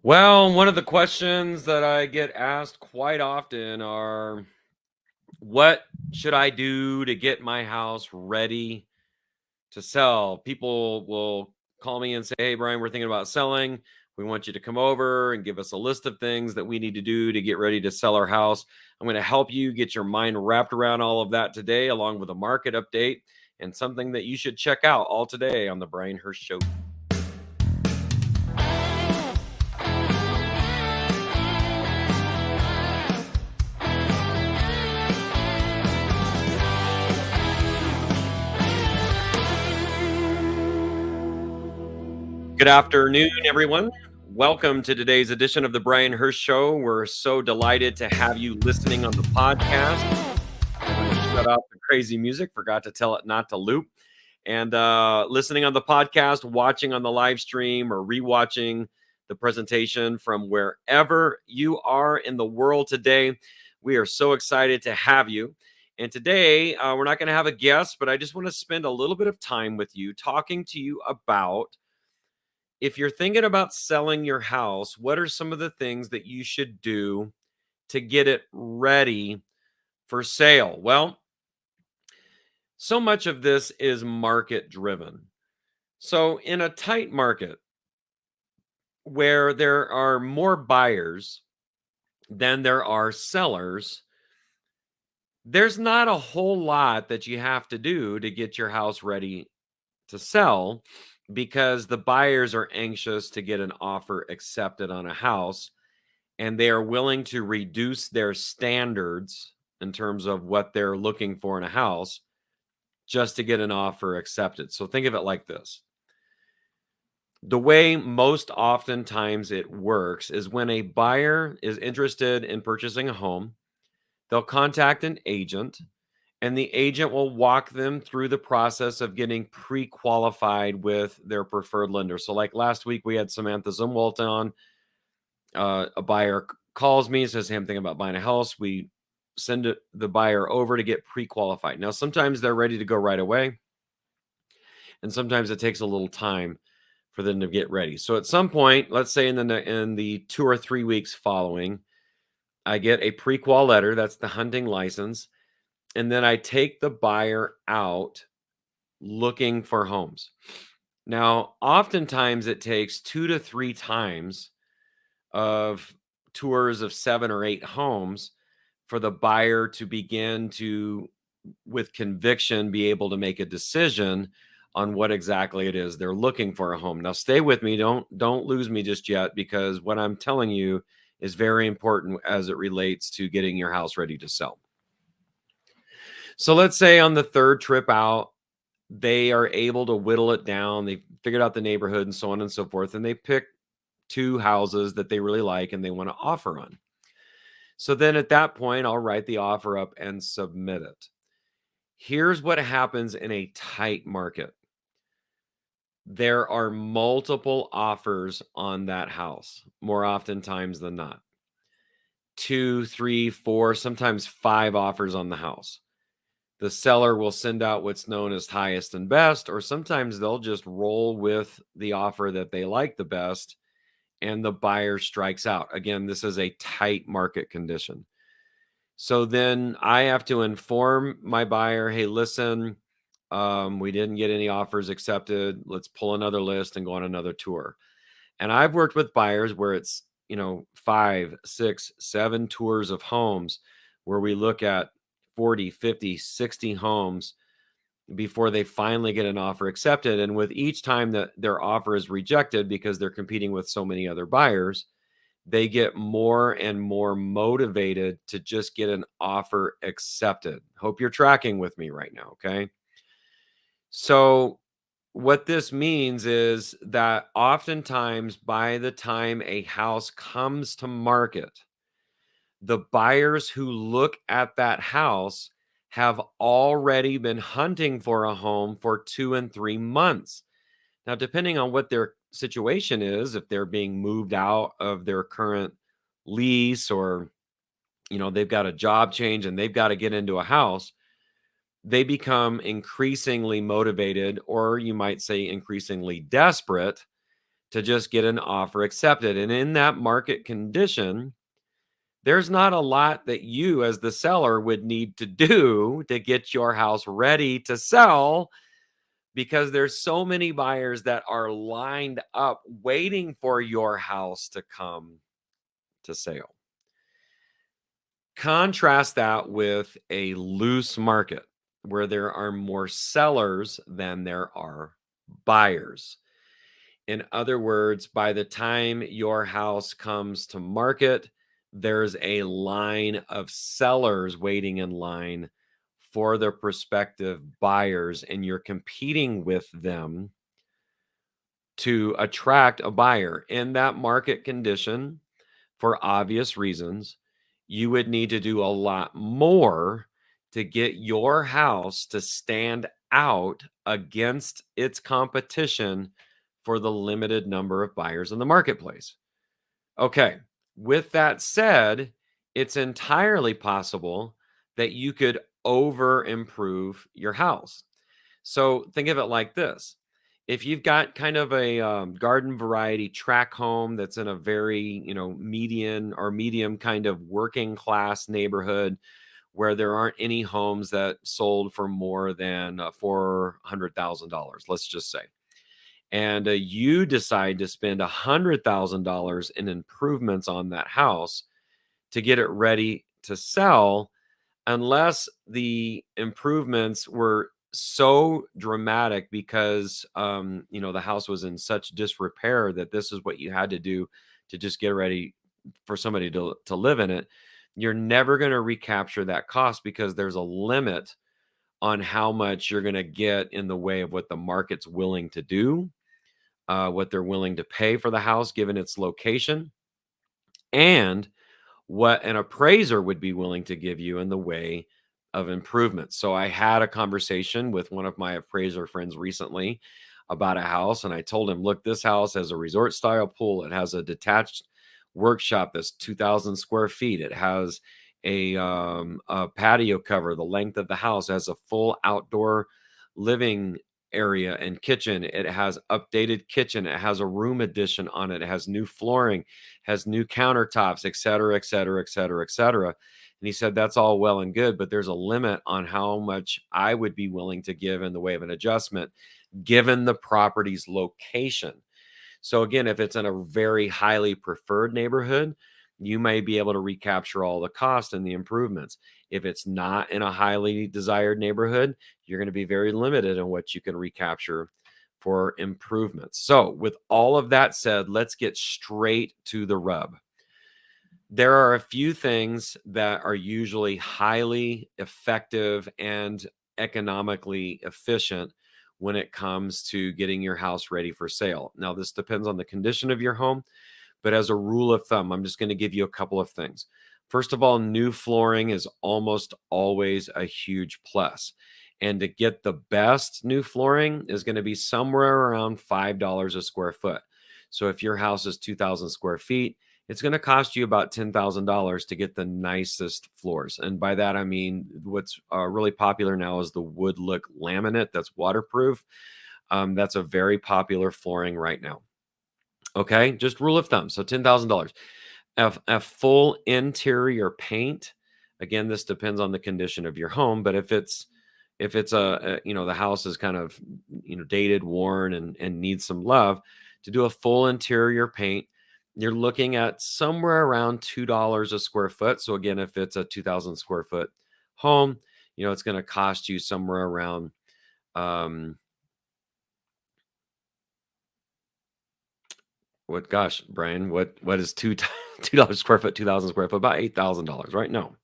Well, one of the questions that I get asked quite often are, what should I do to get my house ready to sell? People will call me and say, "Hey, Brian, we're thinking about selling. We want you to come over and give us a list of things that we need to do to get ready to sell our house." I'm going to help you get your mind wrapped around all of that today, along with a market update and something that you should check out all today on the Brian Hirsch Show. Good afternoon, everyone. Welcome to today's edition of the Brian Hirsch Show. We're so delighted to have you listening on the podcast. I'm going to shut off the crazy music. Forgot to tell it not to loop. And listening on the podcast, watching on the live stream, or rewatching the presentation from wherever you are in the world today. We are so excited to have you. And today, we're not going to have a guest, but I just want to spend a little bit of time with you talking to you about, if you're thinking about selling your house, what are some of the things that you should do to get it ready for sale? Well, so much of this is market driven. So, in a tight market where there are more buyers than there are sellers, there's not a whole lot that you have to do to get your house ready to sell, because the buyers are anxious to get an offer accepted on a house, and they are willing to reduce their standards in terms of what they're looking for in a house just to get an offer accepted. So think of it like this. The way most oftentimes it works is when a buyer is interested in purchasing a home, they'll contact an agent, and the agent will walk them through the process of getting pre-qualified with their preferred lender. So like last week, we had Samantha Zumwalt on. A buyer calls me and says, "Hey, I'm thinking about buying a house." We send the buyer over to get pre-qualified. Now, sometimes they're ready to go right away, and sometimes it takes a little time for them to get ready. So at some point, let's say in the 2 or 3 weeks following, I get a pre-qual letter. That's the hunting license. And then I take the buyer out looking for homes. Now, oftentimes it takes 2 to 3 times of tours of 7 or 8 homes for the buyer to begin to, with conviction, be able to make a decision on what exactly it is they're looking for a home. Now, stay with me. Don't lose me just yet, because what I'm telling you is very important as it relates to getting your house ready to sell. So let's say on the third trip out, they are able to whittle it down. They've figured out the neighborhood and so on and so forth, and they pick 2 houses that they really like and they want to offer on. So then at that point, I'll write the offer up and submit it. Here's what happens in a tight market. There are multiple offers on that house, more oftentimes than not. 2, 3, 4, sometimes 5 offers on the house. The seller will send out what's known as highest and best, or sometimes they'll just roll with the offer that they like the best, and the buyer strikes out. Again, this is a tight market condition. So then I have to inform my buyer, "Hey, listen, we didn't get any offers accepted. Let's pull another list and go on another tour." And I've worked with buyers where it's, 5, 6, 7 tours of homes where we look at 40, 50, 60 homes before they finally get an offer accepted. And with each time that their offer is rejected because they're competing with so many other buyers, they get more and more motivated to just get an offer accepted. Hope you're tracking with me right now, okay? So, what this means is that oftentimes by the time a house comes to market, the buyers who look at that house have already been hunting for a home for 2 and 3 months. Now, depending on what their situation is, if they're being moved out of their current lease, or, they've got a job change and they've got to get into a house, they become increasingly motivated, or you might say increasingly desperate, to just get an offer accepted. And in that market condition, there's not a lot that you as the seller would need to do to get your house ready to sell, because there's so many buyers that are lined up waiting for your house to come to sale. Contrast that with a loose market where there are more sellers than there are buyers. In other words, by the time your house comes to market, there's a line of sellers waiting in line for the prospective buyers, and you're competing with them to attract a buyer. In that market condition, for obvious reasons, you would need to do a lot more to get your house to stand out against its competition for the limited number of buyers in the marketplace. Okay, with that said, it's entirely possible that you could over improve your house. So think of it like this. If you've got kind of a garden variety track home that's in a very, median or medium kind of working class neighborhood where there aren't any homes that sold for more than $400,000, let's just say, and you decide to spend $100,000 in improvements on that house to get it ready to sell, unless the improvements were so dramatic because the house was in such disrepair that this is what you had to do to just get ready for somebody to live in it, you're never going to recapture that cost, because there's a limit on how much you're going to get in the way of what the market's willing to do, what they're willing to pay for the house given its location, and what an appraiser would be willing to give you in the way of improvements. So I had a conversation with one of my appraiser friends recently about a house, and I told him, look, this house has a resort style pool. It has a detached workshop that's 2,000 square feet. It has a patio cover the length of the house. It has a full outdoor living area and kitchen. It has updated kitchen. It has a room addition on it. It has new flooring, has new countertops, et cetera, et cetera, et cetera, et cetera. And he said, that's all well and good, but there's a limit on how much I would be willing to give in the way of an adjustment, given the property's location. So again, if it's in a very highly preferred neighborhood, you may be able to recapture all the cost and the improvements. If it's not in a highly desired neighborhood, you're going to be very limited in what you can recapture for improvements. So with all of that said, let's get straight to the rub. There are a few things that are usually highly effective and economically efficient when it comes to getting your house ready for sale. Now, this depends on the condition of your home, but as a rule of thumb, I'm just going to give you a couple of things. First of all, new flooring is almost always a huge plus. And to get the best new flooring is going to be somewhere around $5 a square foot. So if your house is 2,000 square feet, it's going to cost you about $10,000 to get the nicest floors. And by that, I mean, what's really popular now is the wood look laminate that's waterproof. That's a very popular flooring right now. Okay, just rule of thumb. So $10,000. A full interior paint. Again, this depends on the condition of your home, but if it's the house is kind of dated, worn, and needs some love, to do a full interior paint, you're looking at somewhere around $2 a square foot. So again, if it's a 2,000 square foot home, it's going to cost you somewhere around Brian, what is $2 square foot, 2,000 square foot? About $8,000, right? No,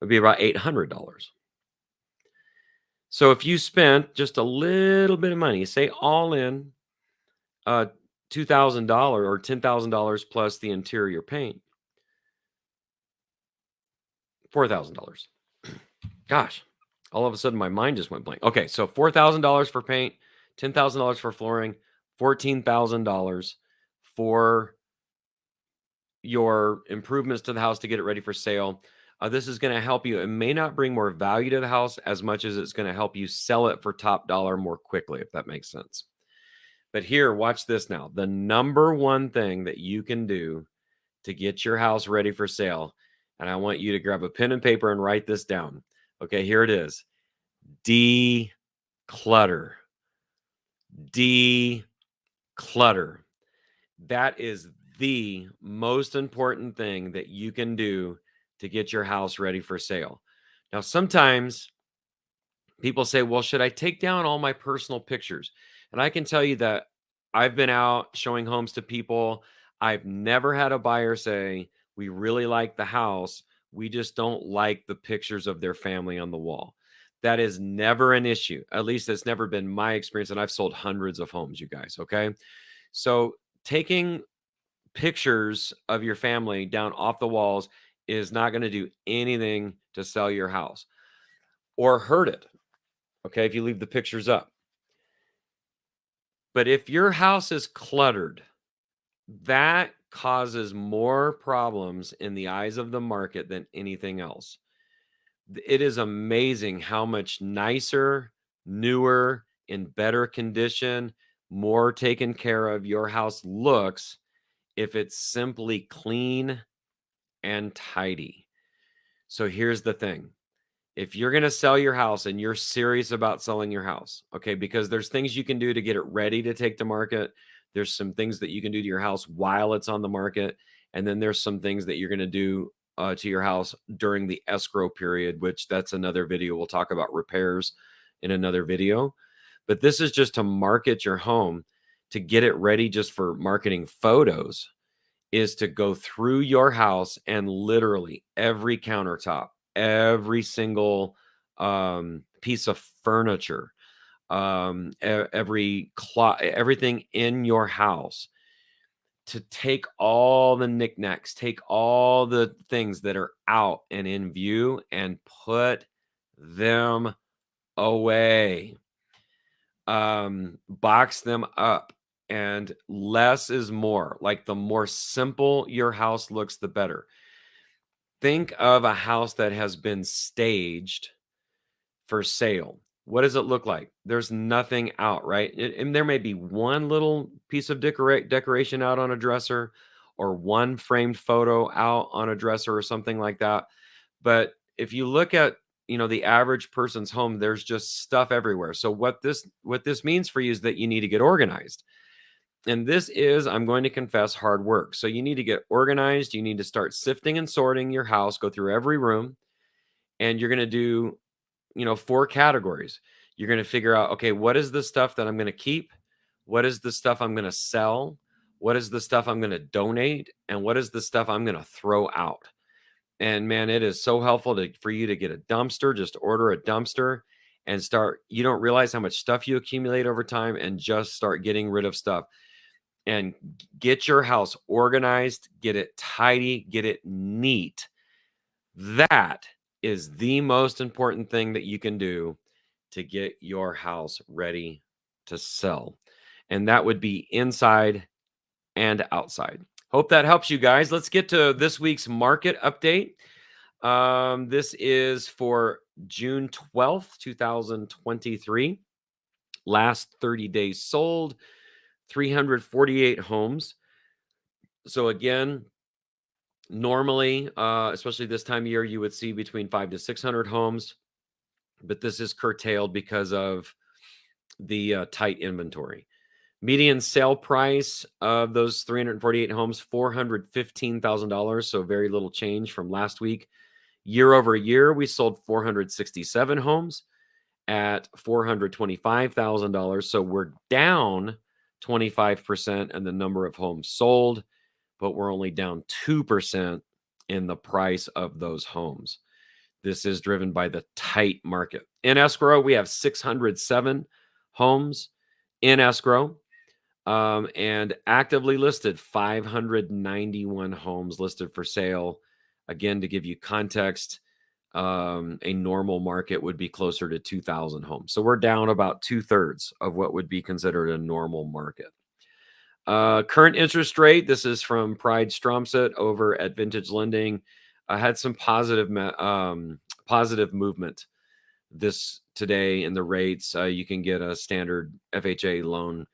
it'd be about $800. So if you spent just a little bit of money, say all in, $2,000 or $10,000 plus the interior paint, $4,000. Gosh, all of a sudden my mind just went blank. Okay, so $4,000 for paint, $10,000 for flooring, $14,000 for your improvements to the house to get it ready for sale. This is going to help you. It may not bring more value to the house as much as it's going to help you sell it for top dollar more quickly, if that makes sense. But here, watch this now. The number one thing that you can do to get your house ready for sale, and I want you to grab a pen and paper and write this down. Okay, here it is. Declutter. Declutter. That is the most important thing that you can do to get your house ready for sale. Now, sometimes people say, well, should I take down all my personal pictures? And I can tell you that I've been out showing homes to people. I've never had a buyer say, we really like the house. We just don't like the pictures of their family on the wall. That is never an issue. At least it's never been my experience. And I've sold hundreds of homes, you guys. Okay. So taking pictures of your family down off the walls is not going to do anything to sell your house or hurt it. Okay, if you leave the pictures up. But if your house is cluttered, that causes more problems in the eyes of the market than anything else. It is amazing how much nicer, newer, in better condition, more taken care of your house looks if it's simply clean and tidy. So here's the thing. If you're going to sell your house and you're serious about selling your house, okay, because there's things you can do to get it ready to take to market. There's some things that you can do to your house while it's on the market. And then there's some things that you're going to do to your house during the escrow period, which that's another video. We'll talk about repairs in another video. But this is just to market your home, to get it ready just for marketing photos, is to go through your house and literally every countertop, every single piece of furniture, everything in your house, to take all the knickknacks, take all the things that are out and in view and put them away. Box them up. And less is more. Like the more simple your house looks, the better. Think of a house that has been staged for sale. What does it look like? There's nothing out, right? And there may be one little piece of decoration out on a dresser, or one framed photo out on a dresser or something like that. But if you look at, the average person's home, there's just stuff everywhere. So what this means for you is that you need to get organized. And this is, I'm going to confess, hard work. So you need to get organized. You need to start sifting and sorting your house, go through every room, and you're going to do, 4 categories. You're going to figure out, okay, what is the stuff that I'm going to keep? What is the stuff I'm going to sell? What is the stuff I'm going to donate? And what is the stuff I'm going to throw out? And man, it is so helpful for you to get a dumpster. Just order a dumpster and start. You don't realize how much stuff you accumulate over time, and just start getting rid of stuff. And get your house organized, get it tidy, get it neat. That is the most important thing that you can do to get your house ready to sell. And that would be inside and outside. Hope that helps you guys. Let's get to this week's market update. This is for June 12th, 2023. Last 30 days sold, 348 homes. So again, normally, especially this time of year, you would see between 500 to 600 homes, but this is curtailed because of the tight inventory. Median sale price of those 348 homes, $415,000, so very little change from last week. Year over year, we sold 467 homes at $425,000, so we're down 25% in the number of homes sold, but we're only down 2% in the price of those homes. This is driven by the tight market. In escrow, we have 607 homes in escrow, and actively listed 591 homes listed for sale. Again, to give you context, a normal market would be closer to 2,000 homes. So we're down about 2/3 of what would be considered a normal market. Current interest rate, this is from Pride Stromset over at Vintage Lending. I had some positive movement this today in the rates. You can get a standard FHA loan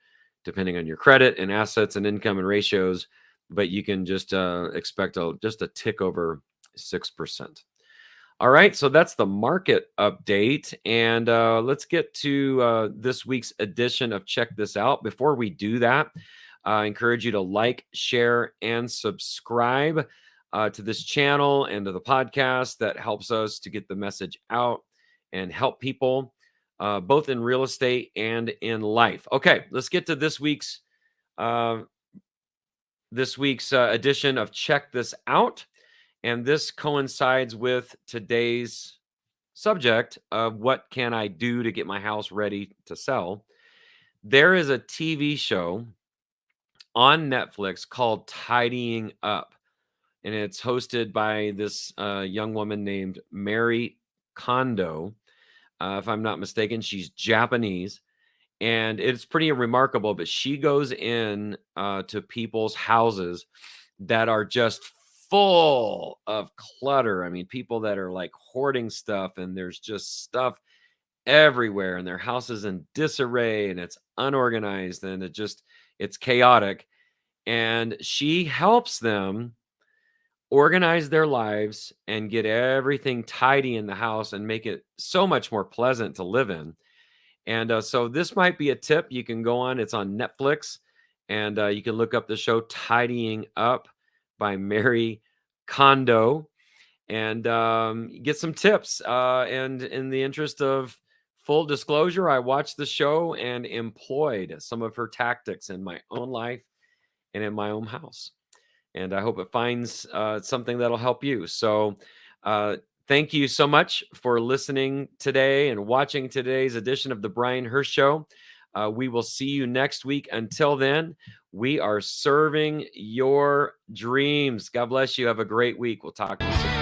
depending on your credit and assets and income and ratios. But you can just expect just a tick over 6%. All right, so that's the market update. And let's get to this week's edition of Check This Out. Before we do that, I encourage you to like, share, and subscribe to this channel and to the podcast. That helps us to get the message out and help people both in real estate and in life. Okay, let's get to this week's edition of Check This Out. And this coincides with today's subject of what can I do to get my house ready to sell. There is a TV show on Netflix called Tidying Up, and it's hosted by this young woman named Marie Kondo. If I'm not mistaken, she's Japanese, and it's pretty remarkable. But she goes in to people's houses that are just full of clutter. I mean, people that are like hoarding stuff, and there's just stuff everywhere, and their house is in disarray, and it's unorganized, and it's chaotic. And she helps them organize their lives and get everything tidy in the house and make it so much more pleasant to live in. And so this might be a tip you can go on. It's on Netflix, and you can look up the show Tidying Up by Marie Kondo and get some tips. And in the interest of full disclosure, I watched the show and employed some of her tactics in my own life and in my own house. And I hope it finds something that'll help you. So thank you so much for listening today and watching today's edition of the Brian Hirsch Show. We will see you next week. Until then, we are serving your dreams. God bless you. Have a great week. We'll talk to you soon.